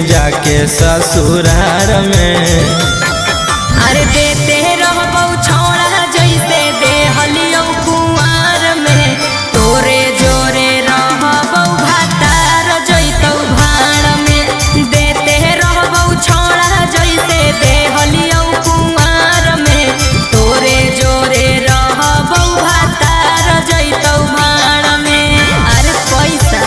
जाके ससुरार में। अरे देते रहबौ छौड़ा जैसे देहलियौ कुंवार में, तोरे जोरे रहबौ भातार जैतौ भाड़ में। देते रहबौ छौड़ा जैसे देहलियौ कुंवार में, तोरे जोरे रहबौ भातार जैतौ भाड़ में। अरे पैसा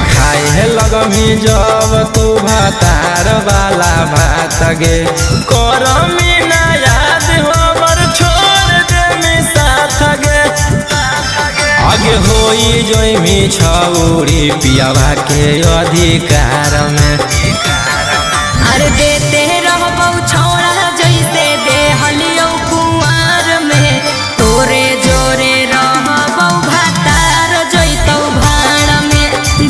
खाए लगमी जब तू भातार वाला भात गे, करमी ना याद हमर छोड़ दे साथ गे। आगे होई जोइमी छौरी पियावा के अधिकार में। अरे देते रहबौ छौड़ा जैसे देहलियौ कुंवार में, तोरे जोरे रहबौ भातार जैतौ भाड़ में।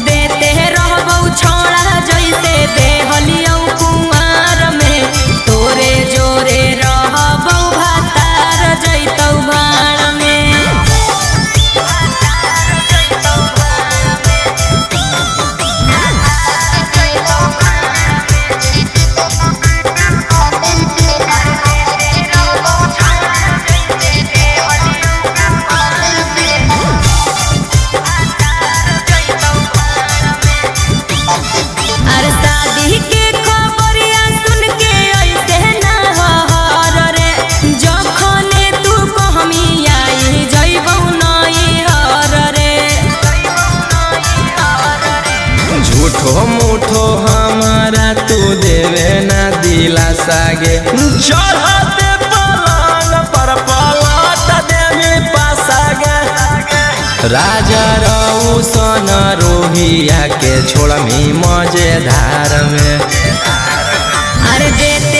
देते रहबौ छौड़ा जैसे देहलियौ कुंवार में, तोरे जोरे रहबौ भातार जैतौ भाड़ में। झूठो मूठो हमारा तू देवे ना दिलासा गे, चढ़ते पलंग पर पलट देवी पासा गे। राजा रौशन रोहिया के छोड़मी मजेदार में। अरे देते